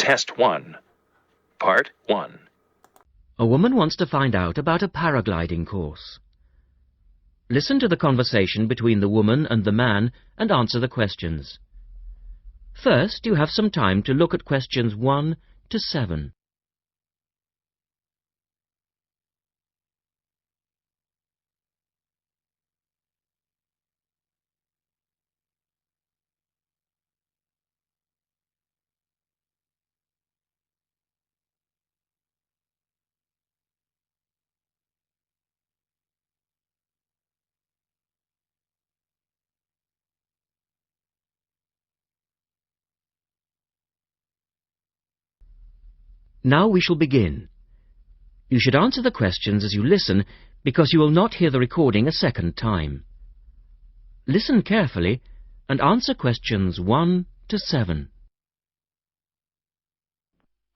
Test 1, Part 1. A woman wants to find out about a paragliding course. Listen to the conversation between the woman and the man and answer the questions. First, you have some time to look at questions 1 to 7. Now we shall begin. You should answer the questions as you listen because you will not hear the recording a second time. Listen carefully and answer questions 1 to 7.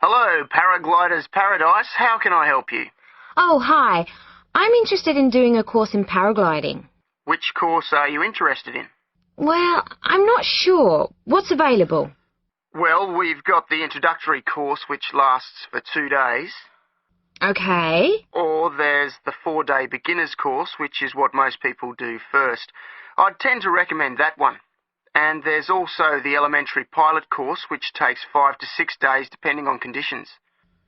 Hello, Paragliders Paradise. How can I help you? Oh, hi. I'm interested in doing a course in paragliding. Which course are you interested in? Well, I'm not sure. What's available? Well, we've got the introductory course, which lasts for 2 days. Okay. Or there's the 4-day beginner's course, which is what most people do first. I'd tend to recommend that one. And there's also the elementary pilot course, which takes 5 to 6 days, depending on conditions.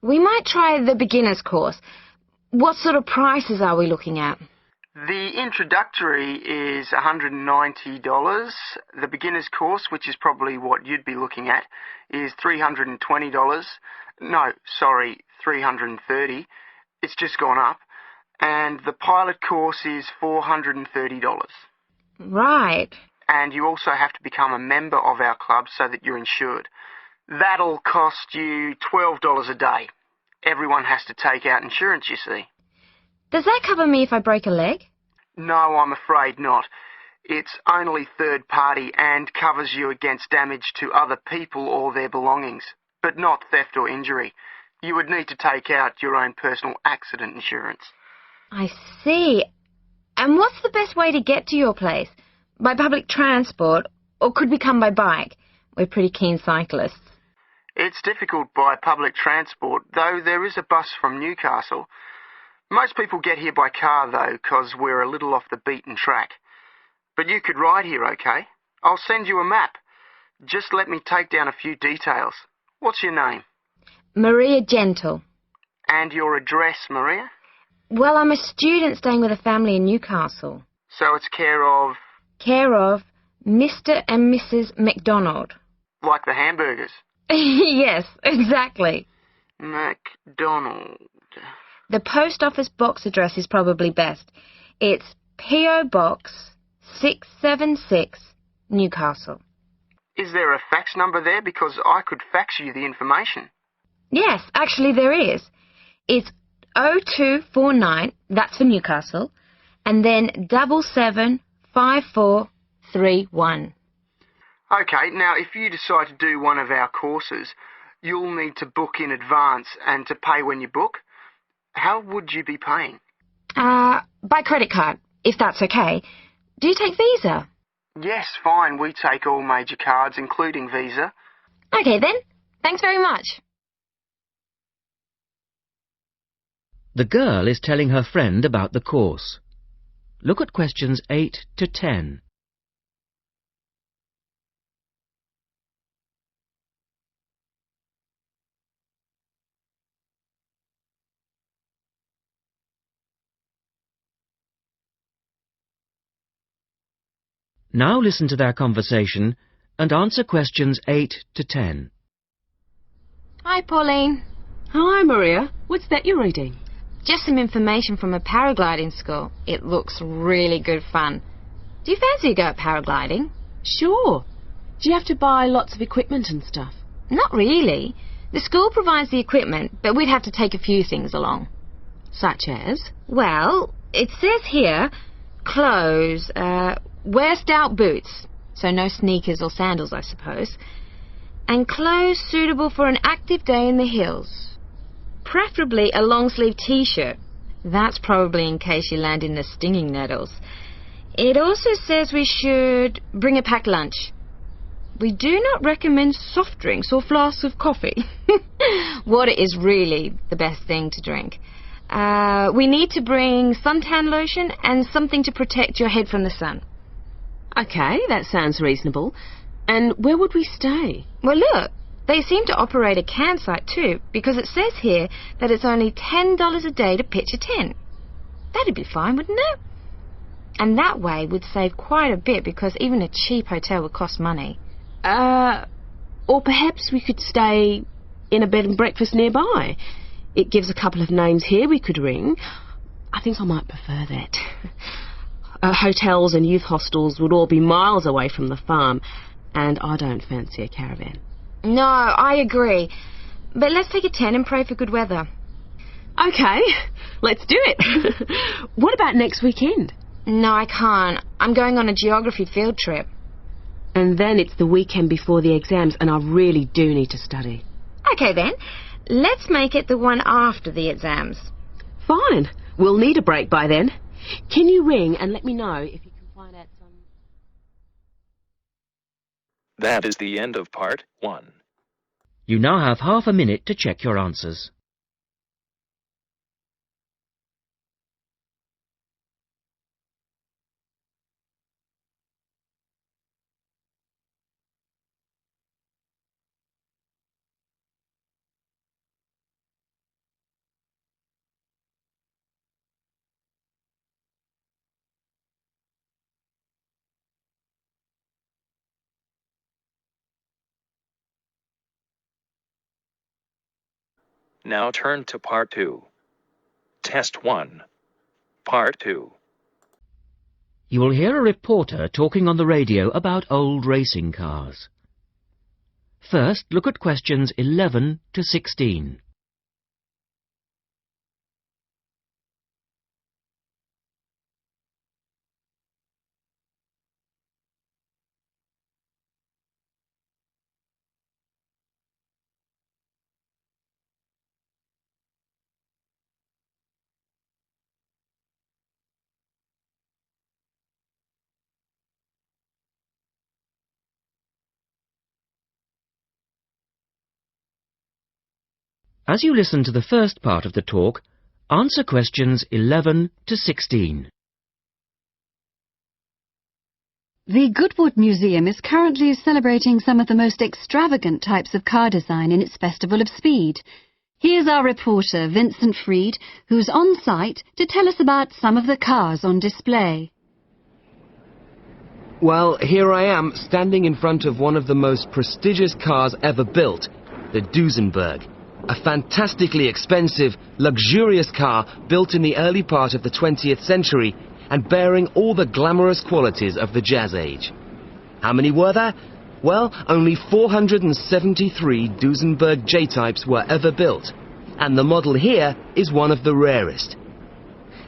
We might try the beginner's course. What sort of prices are we looking at? The introductory is $190. The beginner's course, which is probably what you'd be looking at, is $320. No, sorry, $330. It's just gone up. And the pilot course is $430. Right. And you also have to become a member of our club so that you're insured. That'll cost you $12 a day. Everyone has to take out insurance, you see. Does that cover me if I break a leg? No, I'm afraid not. It's only third party and covers you against damage to other people or their belongings, but not theft or injury. You would need to take out your own personal accident insurance. I see. And what's the best way to get to your place? By public transport, or could we come by bike? We're pretty keen cyclists. It's difficult by public transport, though there is a bus from Newcastle. Most people get here by car, though, 'cause we're a little off the beaten track. But you could ride here, okay? I'll send you a map. Just let me take down a few details. What's your name? Maria Gentle. And your address, Maria? Well, I'm a student staying with a family in Newcastle. So it's care of... Care of Mr. and Mrs. MacDonald. Like the hamburgers? Yes, exactly. MacDonald. The post office box address is probably best. It's P.O. Box 676, Newcastle. Is there a fax number there? Because I could fax you the information. Yes, actually there is. It's 0249, that's for Newcastle, and then 775431. Okay, now if you decide to do one of our courses, you'll need to book in advance and to pay when you book. How would you be paying? By credit card, if that's okay. Do you take Visa? Yes, fine. We take all major cards, including Visa. Okay then. Thanks very much. The girl is telling her friend about the course. Look at questions 8 to 10. Now listen to their conversation and answer questions 8 to 10. Hi, Pauline. Hi, Maria. What's that you're reading? Just some information from a paragliding school. It looks really good fun. Do you fancy a go at paragliding? Sure. Do you have to buy lots of equipment and stuff? Not really. The school provides the equipment, but we'd have to take a few things along. Such as? Well, it says here, clothes, wear stout boots, so no sneakers or sandals, I suppose, and clothes suitable for an active day in the hills. Preferably a long-sleeve T-shirt. That's probably in case you land in the stinging nettles. It also says we should bring a packed lunch. We do not recommend soft drinks or flasks of coffee. Water is really the best thing to drink. We need to bring suntan lotion and something to protect your head from the sun. Okay, that sounds reasonable. And where would we stay? Well, look, they seem to operate a campsite too, because it says here that it's only $10 a day to pitch a tent. That'd be fine, wouldn't it? And that way we'd save quite a bit, because even a cheap hotel would cost money. Or perhaps we could stay in a bed and breakfast nearby. It gives a couple of names here we could ring. I think I might prefer that. Hotels and youth hostels would all be miles away from the farm, and I don't fancy a caravan. No, I agree. But let's take a tent and pray for good weather. Okay, let's do it. What about next weekend? No, I can't. I'm going on a geography field trip. And then it's the weekend before the exams, and I really do need to study. Okay then, let's make it the one after the exams. Fine. We'll need a break by then. Can you ring and let me know if you can find out some... That is the end of part 1. You now have half a minute to check your answers. Now turn to part 2. Test 1. Part 2. You will hear a reporter talking on the radio about old racing cars. First, look at questions 11 to 16. As you listen to the first part of the talk, answer questions 11 to 16. The Goodwood Museum is currently celebrating some of the most extravagant types of car design in its Festival of Speed. Here's our reporter, Vincent Freed, who's on site to tell us about some of the cars on display. Well, here I am, standing in front of one of the most prestigious cars ever built, the Duesenberg. A fantastically expensive, luxurious car built in the early part of the 20th century and bearing all the glamorous qualities of the Jazz Age. How many were there? Well, only 473 Duesenberg J-types were ever built, and the model here is one of the rarest.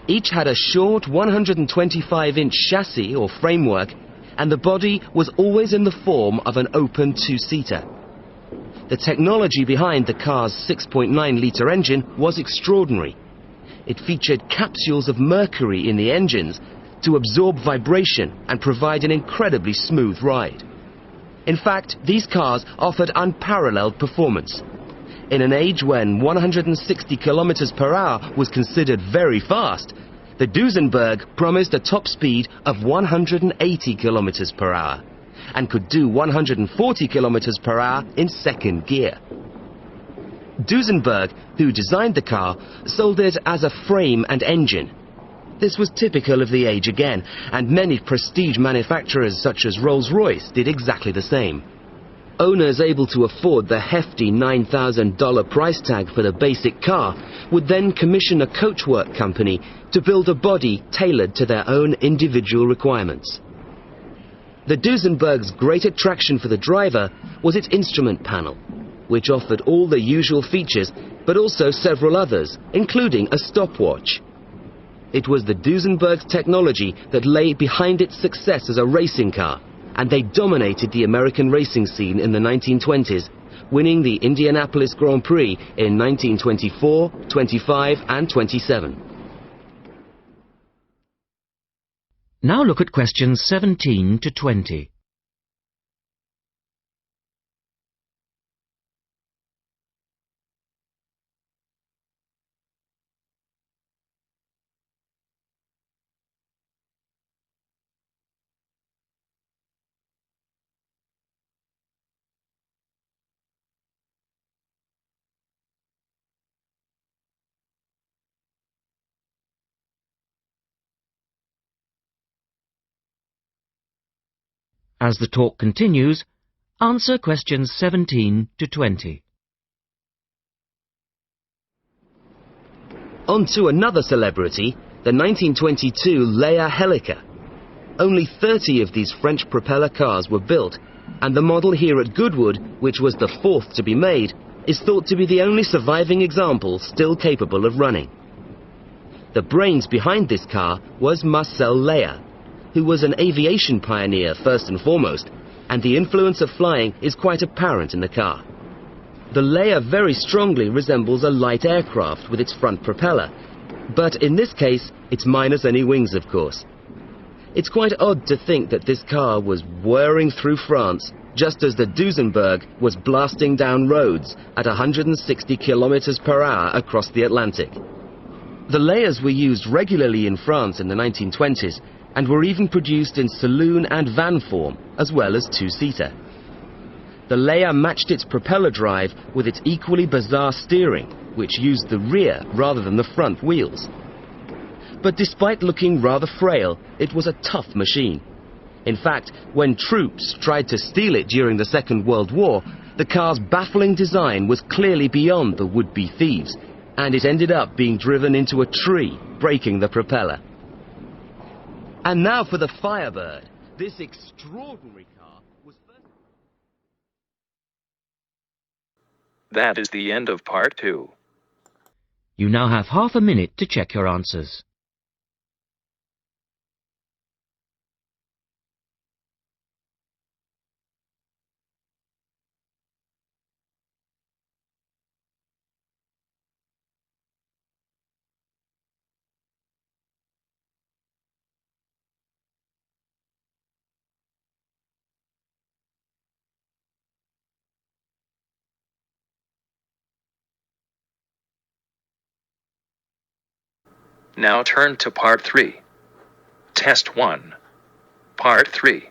Each had a short 125-inch chassis or framework, and the body was always in the form of an open two-seater. The technology behind the car's 6.9-litre engine was extraordinary. It featured capsules of mercury in the engines to absorb vibration and provide an incredibly smooth ride. In fact, these cars offered unparalleled performance. In an age when 160 kilometers per hour was considered very fast, the Duesenberg promised a top speed of 180 kilometers per hour. And could do 140 kilometers per hour in second gear. Duesenberg, who designed the car, sold it as a frame and engine. This was typical of the age again, and many prestige manufacturers such as Rolls-Royce did exactly the same. Owners able to afford the hefty $9,000 price tag for the basic car would then commission a coachwork company to build a body tailored to their own individual requirements. The Duesenberg's great attraction for the driver was its instrument panel, which offered all the usual features, but also several others, including a stopwatch. It was the Duesenberg's technology that lay behind its success as a racing car, and they dominated the American racing scene in the 1920s, winning the Indianapolis Grand Prix in 1924, 25 and 27. Now look at questions 17 to 20. As the talk continues, answer questions 17 to 20. On to another celebrity, the 1922 Leia Helica. Only 30 of these French propeller cars were built, and the model here at Goodwood, which was the fourth to be made, is thought to be the only surviving example still capable of running. The brains behind this car was Marcel Leia, who was an aviation pioneer first and foremost, and the influence of flying is quite apparent in the car. The Leia very strongly resembles a light aircraft with its front propeller, but in this case, it's minus any wings, of course. It's quite odd to think that this car was whirring through France just as the Duesenberg was blasting down roads at 160 kilometers per hour across the Atlantic. The Leias were used regularly in France in the 1920s and were even produced in saloon and van form, as well as two-seater. The Leia matched its propeller drive with its equally bizarre steering, which used the rear rather than the front wheels. But despite looking rather frail, it was a tough machine. In fact, when troops tried to steal it during the Second World War, the car's baffling design was clearly beyond the would-be thieves, and it ended up being driven into a tree, breaking the propeller. And now for the Firebird. This extraordinary car was first... That is the end of part 2. You now have half a minute to check your answers. Now turn to part 3. Test 1. Part 3.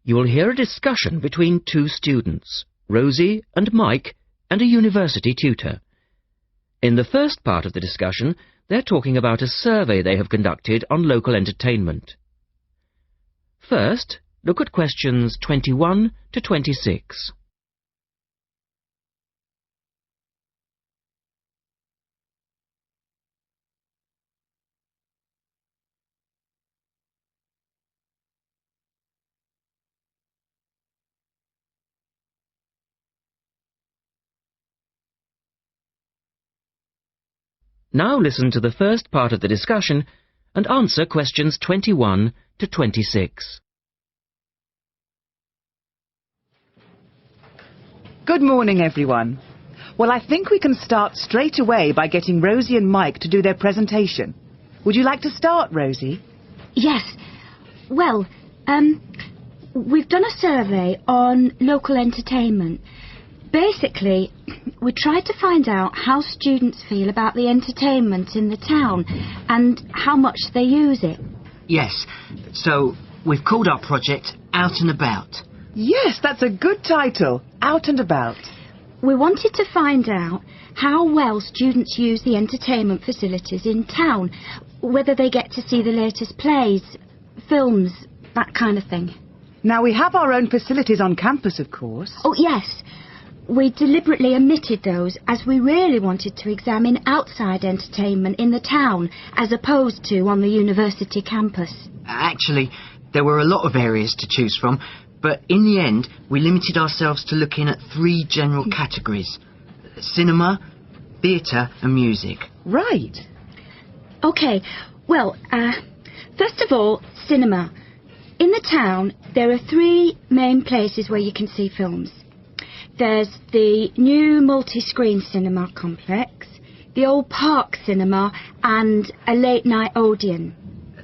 You will hear a discussion between two students, Rosie and Mike, and a university tutor. In the first part of the discussion, they're talking about a survey they have conducted on local entertainment. First, look at questions 21 to 26. Now listen to the first part of the discussion and answer questions 21 to 26. Good morning, everyone. Well, I think we can start straight away by getting Rosie and Mike to do their presentation. Would you like to start, Rosie? Yes. Well, we've done a survey on local entertainment. Basically, we tried to find out how students feel about the entertainment in the town and how much they use it. Yes, so we've called our project Out and About. Yes, that's a good title. Out and About. We wanted to find out how well students use the entertainment facilities in town, whether they get to see the latest plays, films, that kind of thing. Now, we have our own facilities on campus, of course. Oh, yes. We deliberately omitted those as we really wanted to examine outside entertainment in the town as opposed to on the university campus. Actually, there were a lot of areas to choose from, but in the end, we limited ourselves to looking at 3 general categories: cinema, theatre and music. Right. OK, well, first of all, cinema. In the town, there are 3 main places where you can see films. There's the new multi-screen cinema complex, the old Park Cinema and a late-night Odeon.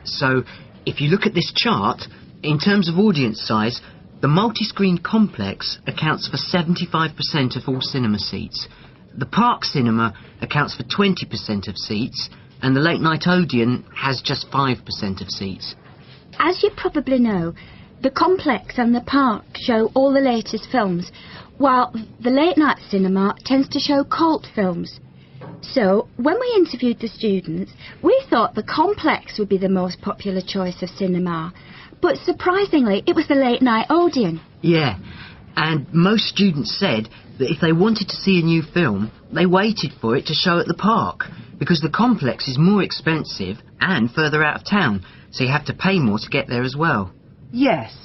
So, if you look at this chart, in terms of audience size, the multi-screen complex accounts for 75% of all cinema seats. The Park Cinema accounts for 20% of seats, and the late-night Odeon has just 5% of seats. As you probably know, the complex and the park show all the latest films, while the late-night cinema tends to show cult films. So, when we interviewed the students, we thought the complex would be the most popular choice of cinema, But surprisingly, it was the late-night Odeon. Yeah, and most students said that if they wanted to see a new film, they waited for it to show at the park, because the complex is more expensive and further out of town, so you have to pay more to get there as well. Yes,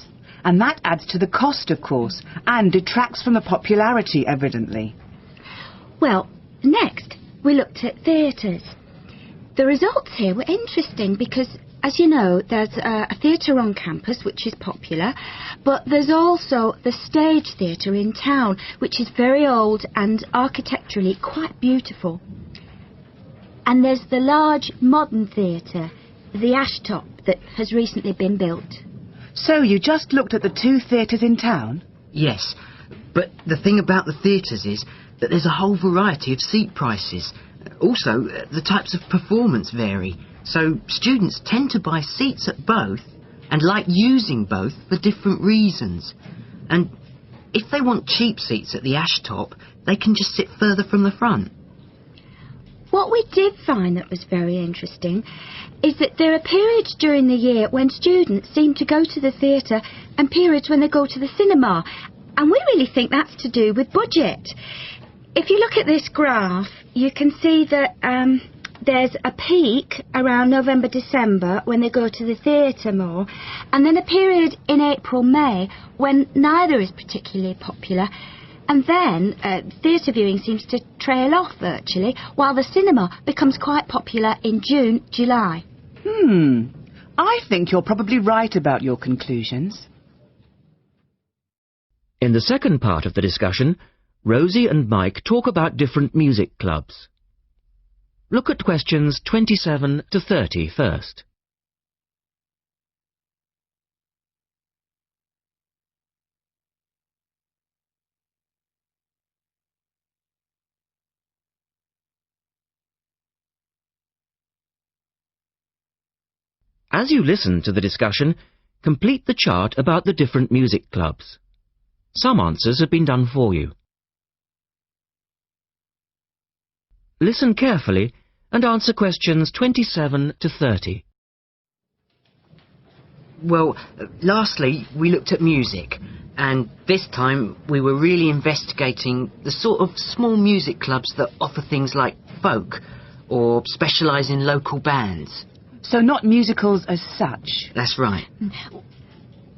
and that adds to the cost, of course, and detracts from the popularity, evidently. Well, next, we looked at theatres. The results here were interesting because, as you know, there's a theatre on campus which is popular, but there's also the Stage Theatre in town, which is very old and architecturally quite beautiful. And there's the large modern theatre, the Ashtop, that has recently been built. So you just looked at the 2 theatres in town? Yes, but the thing about the theatres is that there's a whole variety of seat prices. Also, the types of performance vary, so students tend to buy seats at both and like using both for different reasons. And if they want cheap seats at the Ashtop, they can just sit further from the front. What we did find that was very interesting is that there are periods during the year when students seem to go to the theatre and periods when they go to the cinema. And we really think that's to do with budget. If you look at this graph, you can see that there's a peak around November, December when they go to the theatre more, and then a period in April, May when neither is particularly popular. And then theatre viewing seems to trail off virtually, while the cinema becomes quite popular in June, July. I think you're probably right about your conclusions. In the second part of the discussion, Rosie and Mike talk about different music clubs. Look at questions 27 to 30 first. As you listen to the discussion, complete the chart about the different music clubs. Some answers have been done for you. Listen carefully and answer questions 27 to 30. Well, lastly, we looked at music, and this time we were really investigating the sort of small music clubs that offer things like folk or specialise in local bands. So not musicals as such? That's right.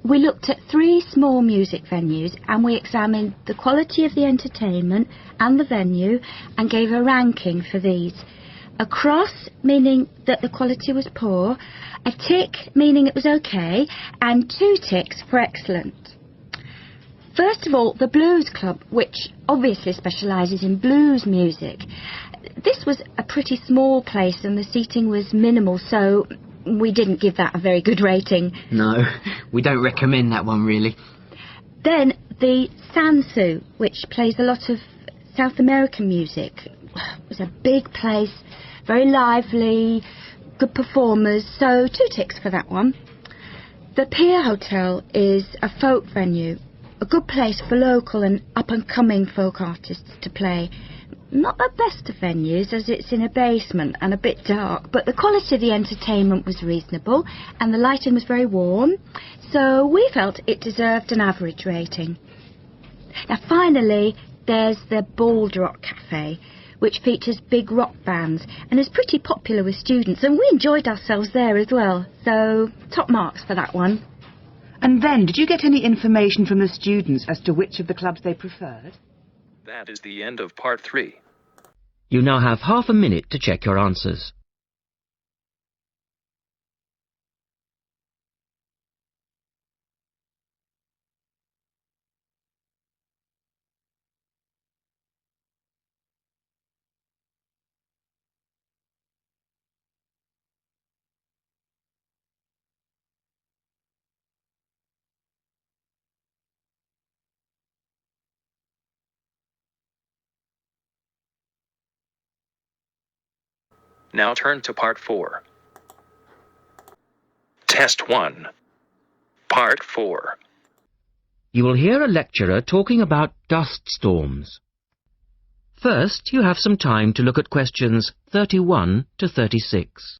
We looked at 3 small music venues and we examined the quality of the entertainment and the venue and gave a ranking for these. A cross, meaning that the quality was poor, a tick, meaning it was okay, and 2 ticks for excellent. First of all, the Blues Club, which obviously specialises in blues music. This was a pretty small place and the seating was minimal, so we didn't give that a very good rating. No, we don't recommend that one, really. Then the Sansu, which plays a lot of South American music. It was a big place, very lively, good performers, so 2 ticks for that one. The Pier Hotel is a folk venue, a good place for local and up-and-coming folk artists to play. Not the best of venues, as it's in a basement and a bit dark, but the quality of the entertainment was reasonable and the lighting was very warm, so we felt it deserved an average rating. Now finally, there's the Bald Rock Cafe, which features big rock bands and is pretty popular with students, and we enjoyed ourselves there as well, so top marks for that one. And then, did you get any information from the students as to which of the clubs they preferred? That is the end of part 3. You now have half a minute to check your answers. Now turn to part 4. Test 1. Part 4. You will hear a lecturer talking about dust storms. First, you have some time to look at questions 31 to 36.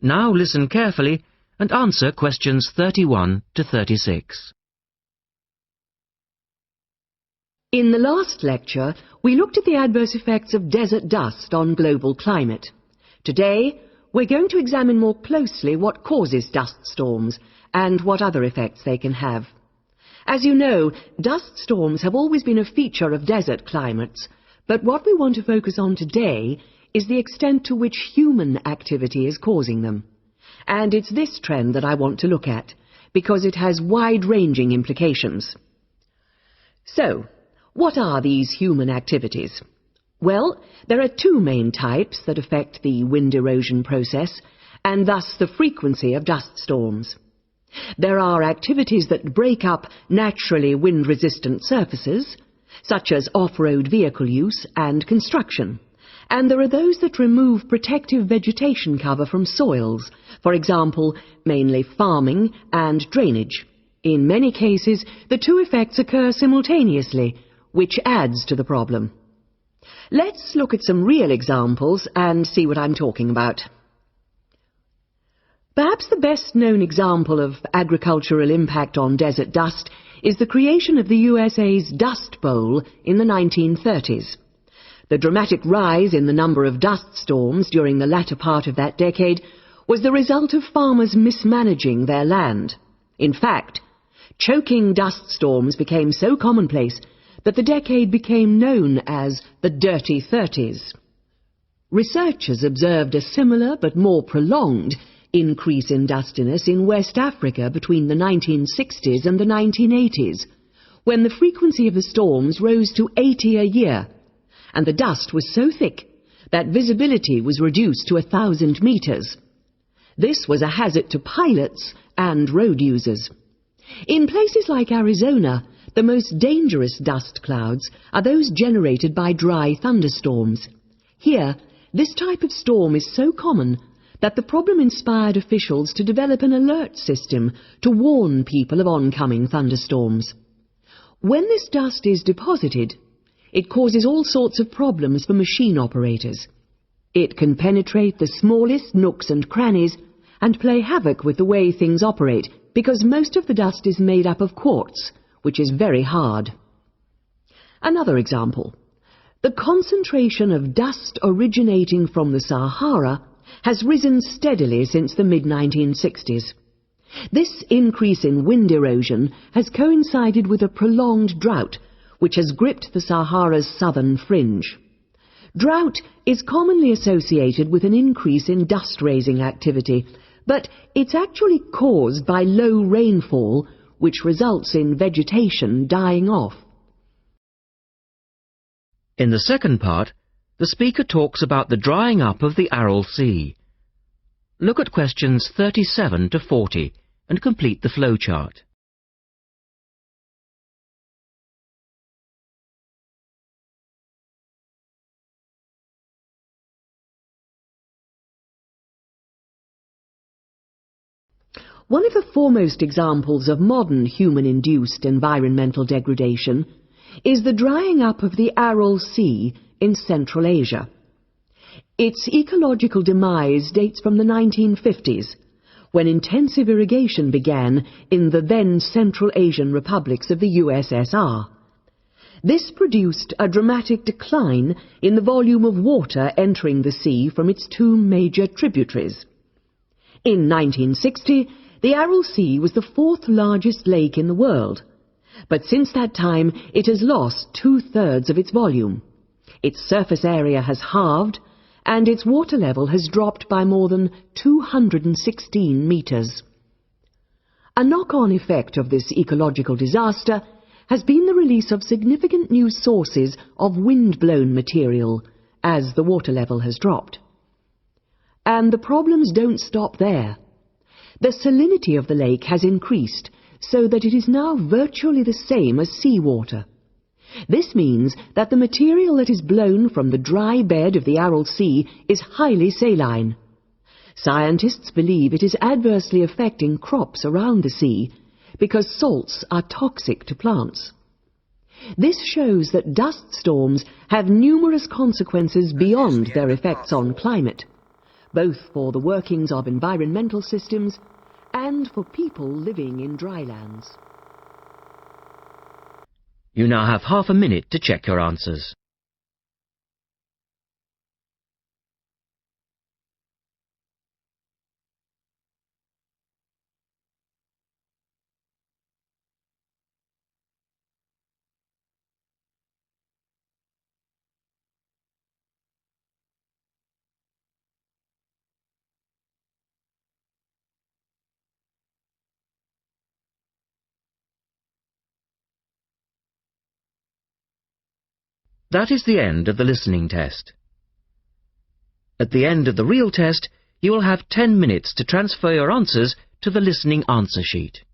Now listen carefully and answer questions 31 to 36. In the last lecture, we looked at the adverse effects of desert dust on global climate. Today, we're going to examine more closely what causes dust storms and what other effects they can have. As you know, dust storms have always been a feature of desert climates, but what we want to focus on today is the extent to which human activity is causing them. And it's this trend that I want to look at, because it has wide-ranging implications. So, what are these human activities? Well, there are two main types that affect the wind erosion process, and thus the frequency of dust storms. There are activities that break up naturally wind-resistant surfaces, such as off-road vehicle use and construction. And there are those that remove protective vegetation cover from soils, for example, mainly farming and drainage. In many cases, the two effects occur simultaneously, which adds to the problem. Let's look at some real examples and see what I'm talking about. Perhaps the best-known example of agricultural impact on desert dust is the creation of the USA's Dust Bowl in the 1930s. The dramatic rise in the number of dust storms during the latter part of that decade was the result of farmers mismanaging their land. In fact, choking dust storms became so commonplace that the decade became known as the Dirty 30s. Researchers observed a similar but more prolonged increase in dustiness in West Africa between the 1960s and the 1980s, when the frequency of the storms rose to 80 a year, and the dust was so thick that visibility was reduced to 1,000 meters. This was a hazard to pilots and road users. In places like Arizona, the most dangerous dust clouds are those generated by dry thunderstorms. Here, this type of storm is so common that the problem inspired officials to develop an alert system to warn people of oncoming thunderstorms. When this dust is deposited, it causes all sorts of problems for machine operators. It can penetrate the smallest nooks and crannies and play havoc with the way things operate, because most of the dust is made up of quartz, which is very hard. Another example. The concentration of dust originating from the Sahara has risen steadily since the mid-1960s. This increase in wind erosion has coincided with a prolonged drought, which has gripped the Sahara's southern fringe. Drought is commonly associated with an increase in dust-raising activity, but it's actually caused by low rainfall, which results in vegetation dying off. In the second part, the speaker talks about the drying up of the Aral Sea. Look at questions 37 to 40 and complete the flowchart. One of the foremost examples of modern human-induced environmental degradation is the drying up of the Aral Sea in Central Asia. Its ecological demise dates from the 1950s, when intensive irrigation began in the then Central Asian republics of the USSR. This produced a dramatic decline in the volume of water entering the sea from its two major tributaries. In 1960, the Aral Sea was the fourth largest lake in the world, but since that time it has lost 2/3 of its volume. Its surface area has halved, and its water level has dropped by more than 216 meters. A knock-on effect of this ecological disaster has been the release of significant new sources of wind-blown material as the water level has dropped. And the problems don't stop there. The salinity of the lake has increased so that it is now virtually the same as seawater. This means that the material that is blown from the dry bed of the Aral Sea is highly saline. Scientists believe it is adversely affecting crops around the sea because salts are toxic to plants. This shows that dust storms have numerous consequences beyond their effects on climate. both for the workings of environmental systems and for people living in dry lands. You now have half a minute to check your answers. That is the end of the listening test. At the end of the real test, you will have 10 minutes to transfer your answers to the listening answer sheet.